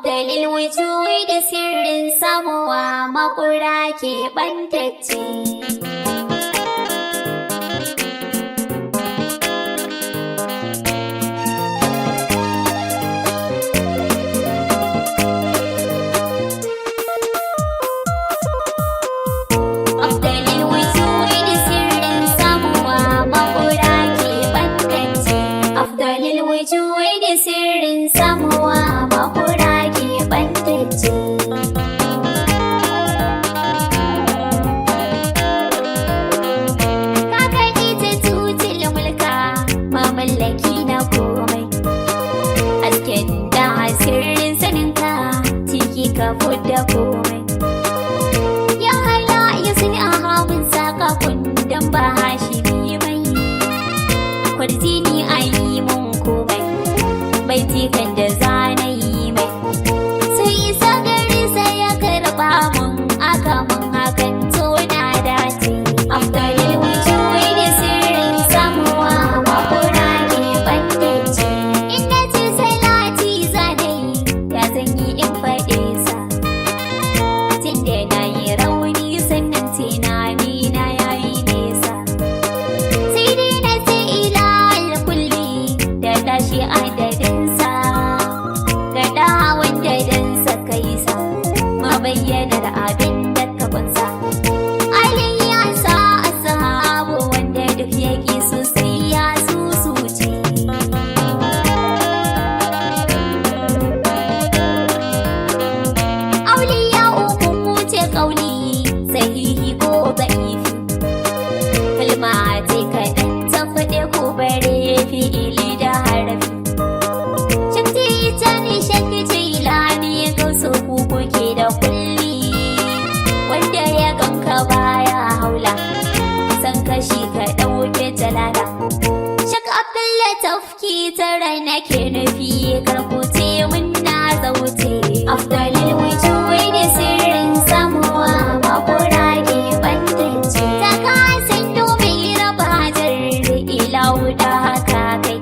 Dalil wujudi sirrin samuwa makura ke ɓantacce. Dalil wujudi sirrin samuwa makura ke ɓantacce. Dalil wujudi sirrin samuwa makura ke ɓantacce. Kakaki ta tutil mulka mamallaki na komai. Hasken da sirrin saninka ciki ka fudda komai. Ya hala ya sani a hagun saka kundan ba hashimi mai. Kwarjini a yi mun komai, baiti kan da zana yi mai. Sai isa gari sai ya karɓa mun aka mun hakan to na dace. Dalil wujudi sirrin samuwa makura ke ɓantacce. Inda ce salati zanai ya zanyi in faɗe sa. Tunda na yi rauni sannan tunani na yayi nesa. Sai dai na ce ila alkulli da tashi adadinsa. Gaɗa wanda dan saka yi sa mabayyanar abin da ka kunsa. Alin ya sa ashabu wanda duk yake so sai ya susuce. Auliya uku wuce kauli sahihi ko da'ifi. Kalma ce kaɗan ta faɗe ko bare fi'ili da harafi. Shakti ita ne shakti ce ilani ya gausa ku kuke da kulli. Wanda ya ganka baya haula san kashi ka ɗauke jalala. Shak Abdullah tafki tara nake nufi karkuce mun na zauce. Dalil wujudi sirrin samuwa makura ke ɓantacce. Ta kasan domin raba hajar ilahu da haka kai.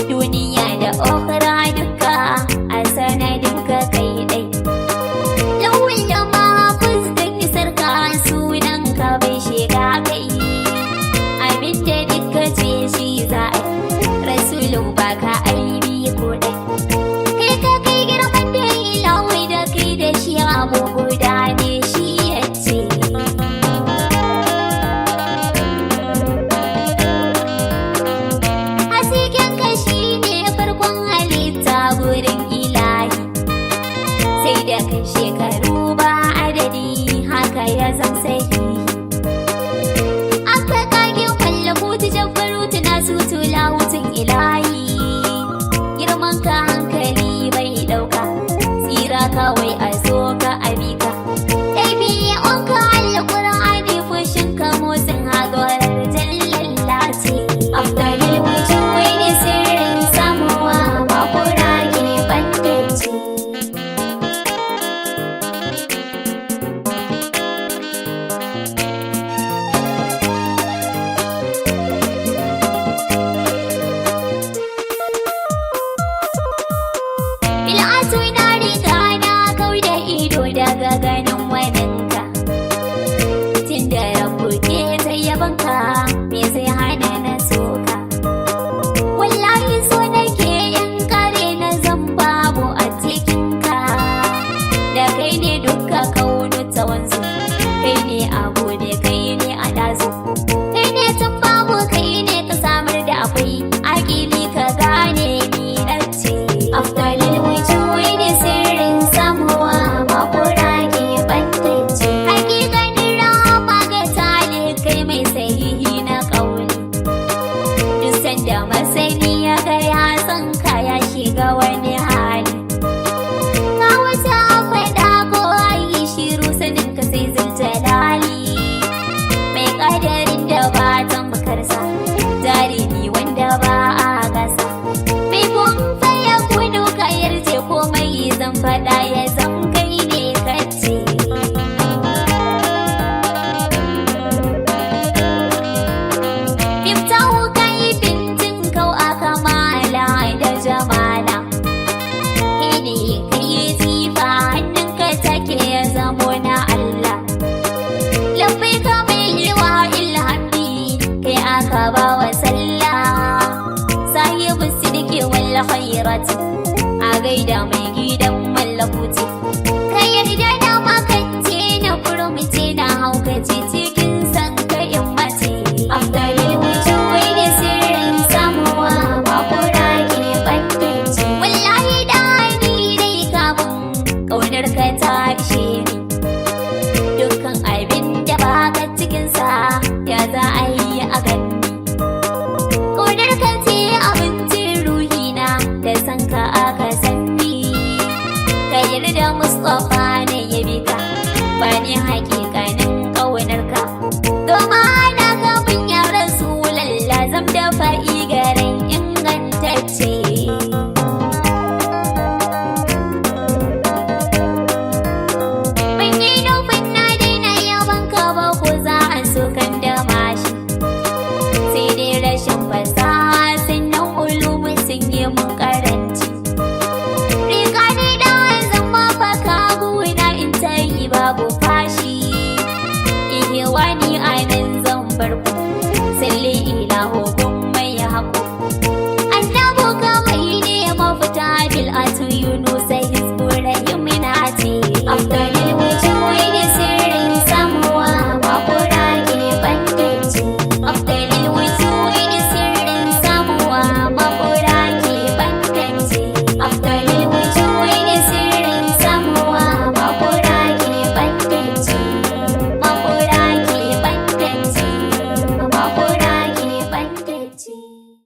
Duniya da okra duka a sanadin ka kai ɗai. Lawul da mahafuz da kisar ka sunan ka bai shiga kai. Abinda duka ce shi za a yi, rasulu ba ka aibi ko ɗai. Kai ka kai girman da ilahu da kai da shi abu guda ne shi ya ce. Hasken ka shi ne farkon halitta gurin ilahi. Sai da kai shekaru ba adadi haka ya zam sahihi. Aka kage kwallafutu jabbarutu na sutu lahutun ilahi. Girman ka hankali bai ɗauka, tsira kawai a zo ka abika. Ɗabi'un ka alƙur'ani fushin ka motsin haɗuwar jallallace. Dalil wujudi sirrin samuwa makura ke ɓantacce. fati a gaida mai gidan mallakuti ka yarda na makance na kurumce na haukace cikin san ka in mace Dalil Wujudi sirrin samuwa ba kura ke bantance wallahi da ni dai kamun kaunar ka ta ishe ni dukkan abin da baka cikin sa ya za a yi a ganni kaunar ka ce abincin ruhina da san ka aka sanni ka yarda Mustapha ne ya bi ka ba ni haƙi